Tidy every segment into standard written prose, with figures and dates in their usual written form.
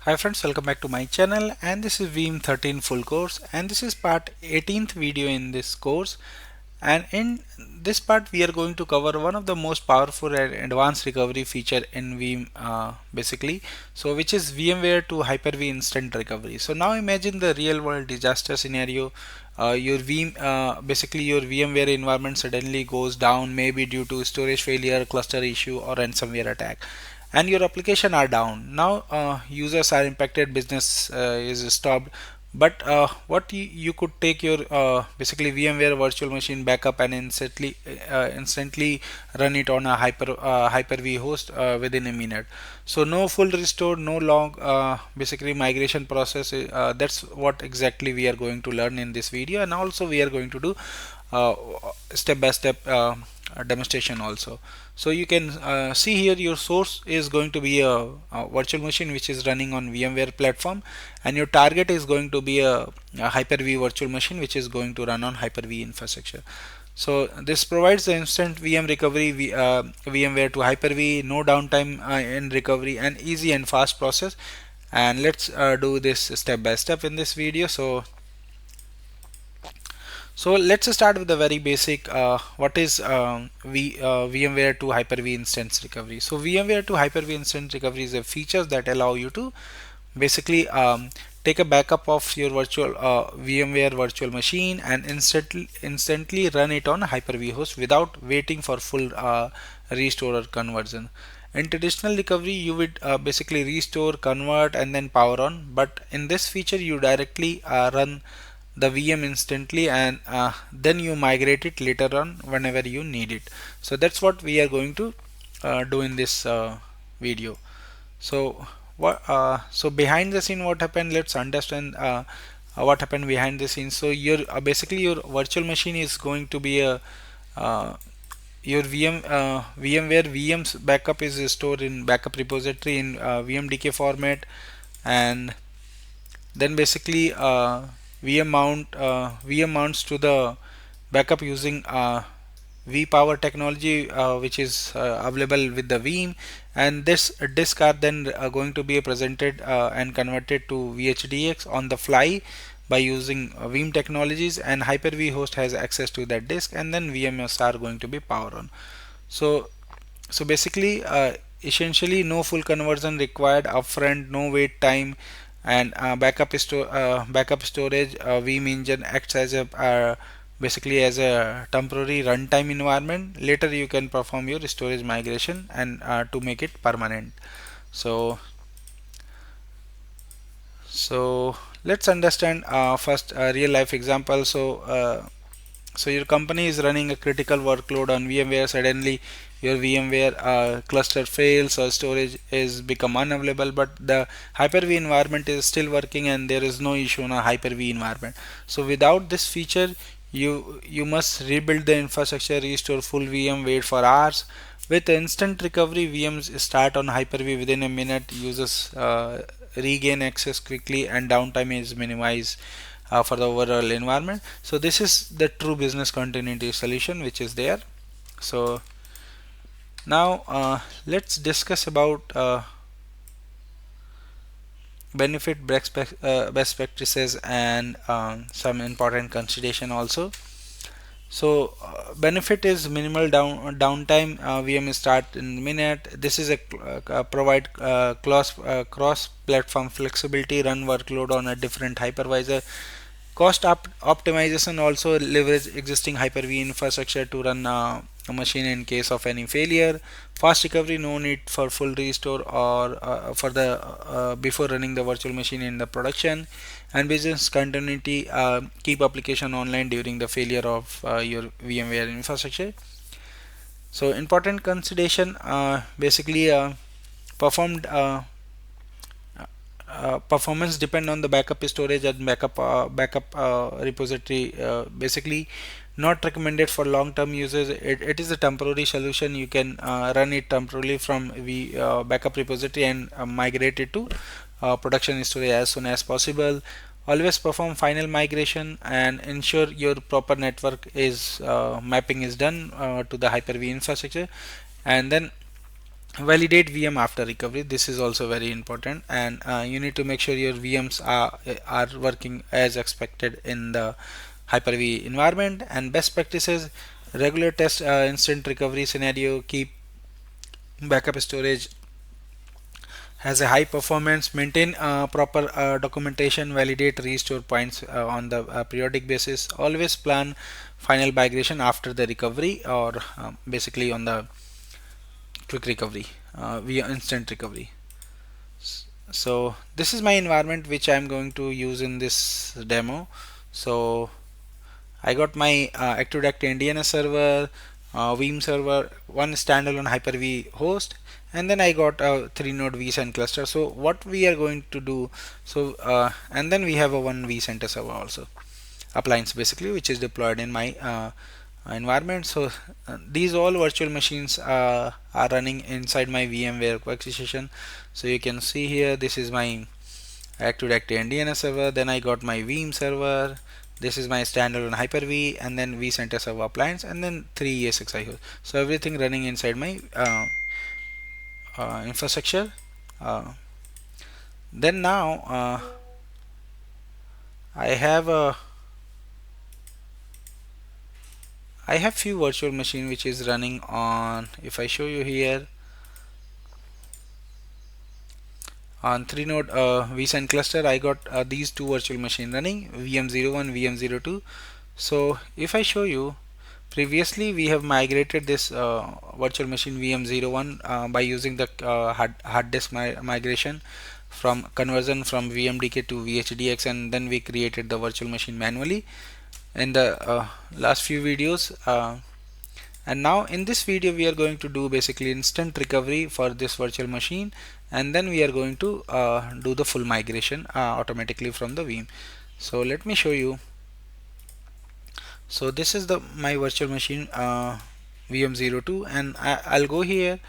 Hi friends, welcome back to my channel, and this is Veeam 13 full course, and this is part 18th video in this course. And in this part we are going to cover one of the most powerful and advanced recovery feature in Veeam basically, so which is VMware to Hyper-V instant recovery. So now imagine the real world disaster scenario. Your basically your VMware environment suddenly goes down, maybe due to storage failure, cluster issue, or ransomware attack, and your application are down. Now users are impacted, business is stopped. But what you could take your basically VMware virtual machine backup and instantly run it on a Hyper-V host within a minute. So no full restore, no long basically migration process. That's what exactly we are going to learn in this video, and also we are going to do uh, step by step demonstration also. So you can see here your source is going to be a virtual machine which is running on VMware platform, and your target is going to be a Hyper-V virtual machine which is going to run on Hyper-V infrastructure. So this provides the instant VM recovery, VMware to Hyper-V, no downtime in recovery, and easy and fast process. And let's do this step by step in this video. So let's start with the very basic. What is VMware to Hyper-V instance recovery? So VMware to Hyper-V instance recovery is a feature that allow you to basically take a backup of your virtual VMware virtual machine and instantly run it on a Hyper-V host without waiting for full restore or conversion. In traditional recovery, you would basically restore, convert, and then power on. But in this feature, you directly run the VM instantly, and then you migrate it later on whenever you need it. So that's what we are going to do in this video. So so behind the scene what happened, let's understand what happened behind the scenes. So your basically your virtual machine is going to be a your VMware VM's backup is stored in backup repository in VMDK format, and then basically VM mounts to the backup using vPower technology, which is available with the Veeam, and this disk are then going to be presented and converted to VHDX on the fly by using Veeam technologies, and Hyper-V host has access to that disk, and then VMs are going to be power on. So basically essentially no full conversion required upfront, no wait time, and backup storage. Veeam engine acts as a basically as a temporary runtime environment. Later you can perform your storage migration and to make it permanent. So let's understand first a real life example. So your company is running a critical workload on VMware. Suddenly your VMware cluster fails or storage is become unavailable, but the Hyper-V environment is still working and there is no issue in a Hyper-V environment. So without this feature, you must rebuild the infrastructure, restore full VM, wait for hours. With instant recovery, VMs start on Hyper-V within a minute. Users regain access quickly, and downtime is minimized for the overall environment. So this is the true business continuity solution which is there. So now let's discuss about benefit, best practices, and some important consideration also. So benefit is minimal downtime. VM start in minute. This is a provide cross platform flexibility, run workload on a different hypervisor. Cost optimization, also leverage existing Hyper-V infrastructure to run a machine in case of any failure. Fast recovery, no need for full restore or for the before running the virtual machine in the production. And business continuity, keep application online during the failure of your VMware infrastructure. So important consideration, basically performed performance depend on the backup storage and backup repository. Basically not recommended for long-term users. It is a temporary solution. You can run it temporarily from the backup repository and migrate it to production storage as soon as possible. Always perform final migration and ensure your proper network is mapping is done to the Hyper-V infrastructure, and then Validate VM after recovery. This is also very important, and you need to make sure your VMs are working as expected in the Hyper-V environment. And best practices: regular test instant recovery scenario, keep backup storage has a high performance, maintain proper documentation, validate restore points on the periodic basis, always plan final migration after the recovery, or basically on the quick recovery via instant recovery. So this is my environment which I'm going to use in this demo. So I got my Active Directory and DNS server, Veeam server, one standalone Hyper-V host, and then I got a 3-node vCenter cluster. So what we are going to do, so and then we have a one vCenter server also, appliance basically, which is deployed in my environment. So these all virtual machines are running inside my VMware workstation. So you can see here, this is my Active Directory and DNS server, then I got my Veeam server, this is my standalone Hyper-V, and then vCenter server appliance, and then 3 ESXi hosts. So everything running inside my infrastructure. Then now I have few virtual machine which is running on, if I show you here, on 3-node vCenter cluster. I got these two virtual machine running, VM01, VM02. So if I show you, previously we have migrated this virtual machine VM01 by using the hard disk migration from conversion from VMDK to VHDX, and then we created the virtual machine manually in the last few videos. And now in this video we are going to do basically instant recovery for this virtual machine, and then we are going to do the full migration automatically from the Veeam. So let me show you. So this is the my virtual machine VM02, and I'll go here,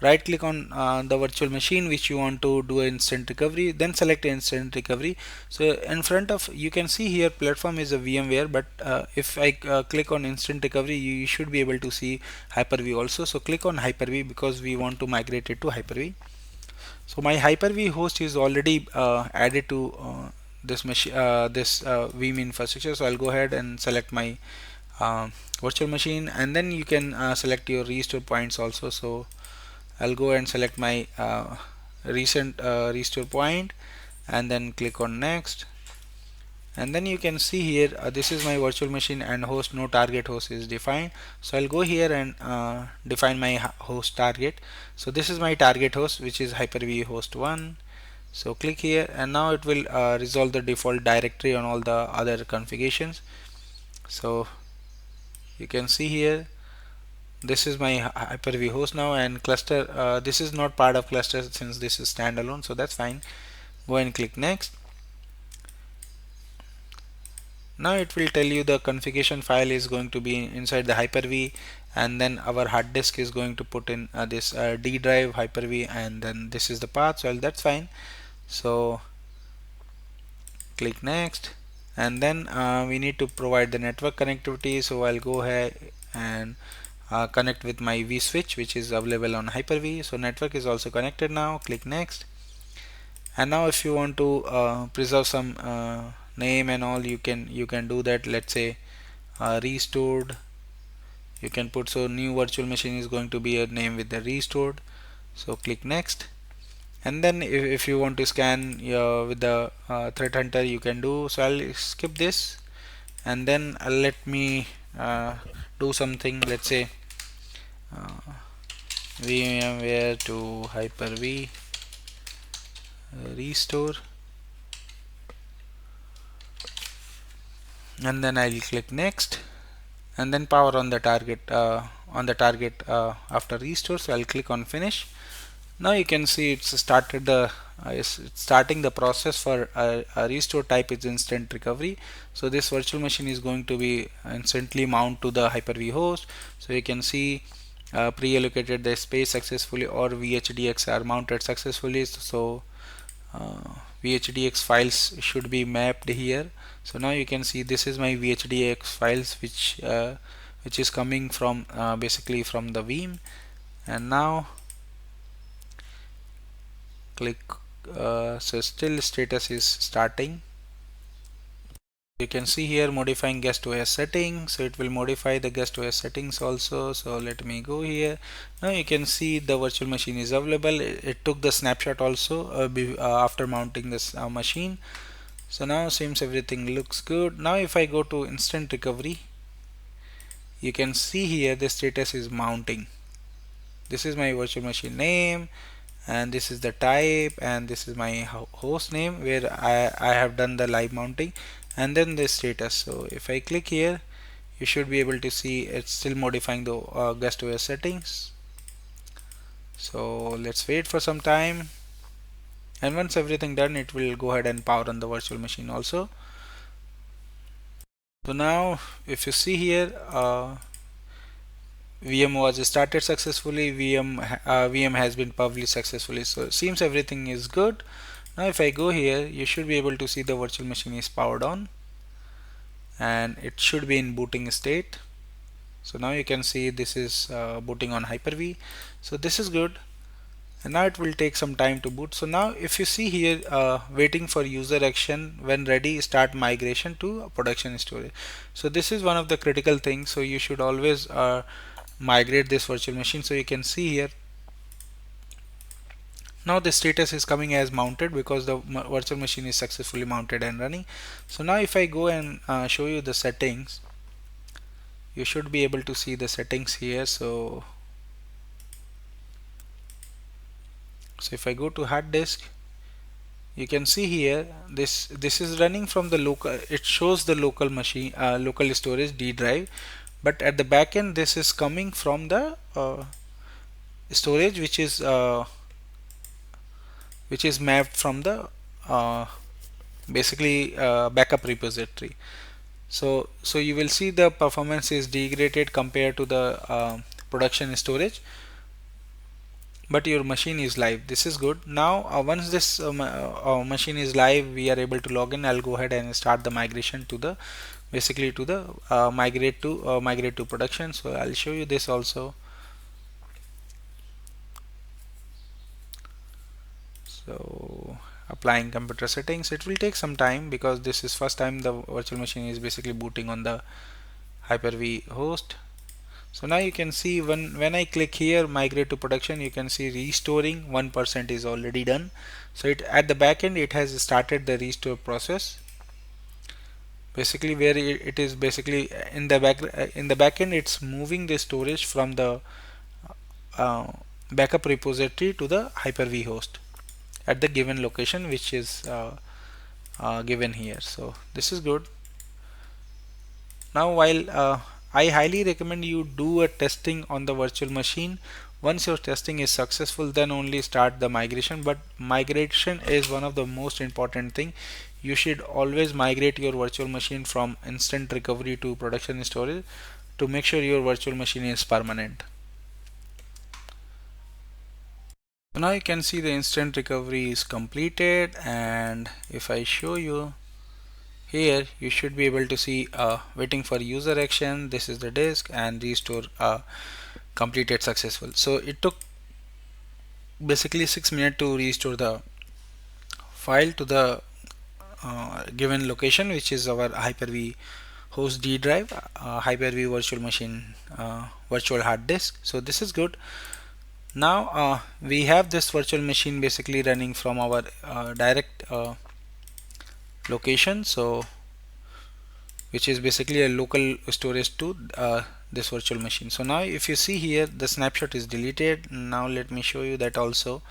right click on the virtual machine which you want to do instant recovery, then select instant recovery. So in front of, you can see here platform is a VMware, but if I click on instant recovery, you should be able to see Hyper-V also. So click on Hyper-V because we want to migrate it to Hyper-V. So my Hyper-V host is already added to this machine, this Veeam infrastructure. So I'll go ahead and select my virtual machine, and then you can select your restore points also. So I'll go and select my recent restore point, and then click on next. And then you can see here, this is my virtual machine and host, no target host is defined. So I'll go here and define my host target. So this is my target host, which is Hyper-V host 1. So click here, and now it will resolve the default directory on all the other configurations. So you can see here, this is my Hyper-V host now, and cluster, this is not part of cluster since this is standalone, so that's fine. Go and click next. Now it will tell you the configuration file is going to be inside the Hyper-V, and then our hard disk is going to put in this D drive Hyper-V, and then this is the path. So that's fine. So click next, and then we need to provide the network connectivity. So I'll go ahead and connect with my vSwitch, which is available on Hyper-V. So network is also connected now. Click next. And now if you want to preserve some name and all, you can do that. Let's say restored, you can put, so new virtual machine is going to be a name with the restored. So click next. And then if you want to scan with the threat hunter, you can do. So I'll skip this, and then let me do something. Let's say VMware to Hyper-V restore, and then I'll click next, and then power on the target after restore. So I'll click on finish. Now you can see it's started the it's starting the process for a restore type is instant recovery. So this virtual machine is going to be instantly mount to the Hyper-V host. So you can see pre-allocated the space successfully, or VHDX are mounted successfully. So VHDX files should be mapped here. So now you can see this is my VHDX files, which is coming from basically from the Veeam. And now click so still status is starting. You can see here modifying guest OS settings, so it will modify the guest OS settings also. So let me go here. Now you can see the virtual machine is available. It took the snapshot also after mounting this machine. So now seems everything looks good. Now if I go to instant recovery, you can see here the status is mounting. This is my virtual machine name, and this is the type, and this is my host name where I have done the live mounting, and then the status. So if I click here, you should be able to see it's still modifying the guest OS settings. So let's wait for some time, and once everything done, it will go ahead and power on the virtual machine also. So now if you see here, VM was started successfully, VM has been published successfully, so it seems everything is good. Now if I go here, you should be able to see the virtual machine is powered on and it should be in booting state. So now you can see this is booting on Hyper-V, so this is good. And now it will take some time to boot. So now if you see here, waiting for user action, when ready start migration to production storage. So this is one of the critical things, so you should always migrate this virtual machine. So you can see here now the status is coming as mounted because the virtual machine is successfully mounted and running. So now if I go and show you the settings, you should be able to see the settings here. So if I go to hard disk, you can see here this is running from the local, it shows the local machine local storage D drive, but at the back end this is coming from the storage which is mapped from the basically backup repository. So you will see the performance is degraded compared to the production storage, but your machine is live. This is good. Now once this machine is live, we are able to log in. I'll go ahead and start the migration to the basically to the migrate to production. So I'll show you this also. So applying computer settings, it will take some time because this is first time the virtual machine is basically booting on the Hyper-V host. So now you can see when I click here migrate to production, you can see restoring 1% is already done. So it at the back end it has started the restore process, basically where it is basically in the back end it's moving the storage from the backup repository to the Hyper-V host at the given location which is given here. So this is good. Now while I highly recommend you do a testing on the virtual machine. Once your testing is successful, then only start the migration. But migration is one of the most important thing. You should always migrate your virtual machine from instant recovery to production storage to make sure your virtual machine is permanent. So now you can see the instant recovery is completed, and if I show you here, you should be able to see waiting for user action. This is the disk and restore completed successful. So it took basically 6 minutes to restore the file to the given location, which is our Hyper-V host D drive, Hyper-V virtual machine, virtual hard disk. So this is good. Now we have this virtual machine basically running from our direct location, so which is basically a local storage to this virtual machine. So now if you see here, the snapshot is deleted. Now let me show you that also.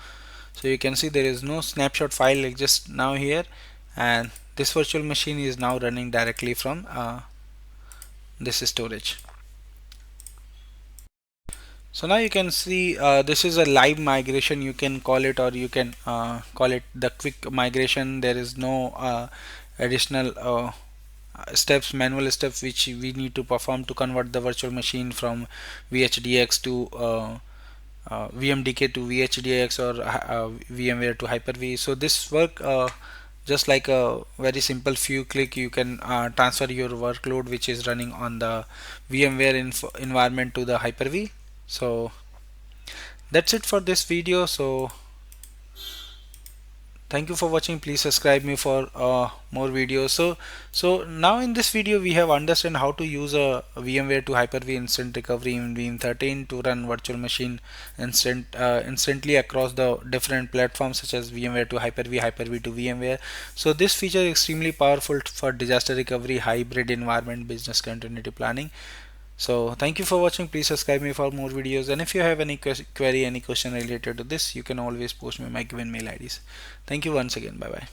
So you can see there is no snapshot file just now here, and this virtual machine is now running directly from this storage. So now you can see this is a live migration, you can call it, or you can call it the quick migration. There is no additional steps, manual steps which we need to perform to convert the virtual machine from VHDX to VMDK to VHDX or VMware to Hyper-V. So this work just like a very simple few click, you can transfer your workload which is running on the VMware environment to the Hyper-V. So that's it for this video. So Thank you for watching. Please subscribe me for more videos. So now in this video we have understand how to use a VMware to Hyper-V instant recovery in Veeam 13 to run virtual machine instantly across the different platforms such as VMware to Hyper-V, Hyper-V to VMware. So this feature is extremely powerful for disaster recovery, hybrid environment, business continuity planning. So thank you for watching. Please subscribe me for more videos, and if you have any query, any question related to this, you can always post me my given mail IDs. Thank you once again. Bye bye.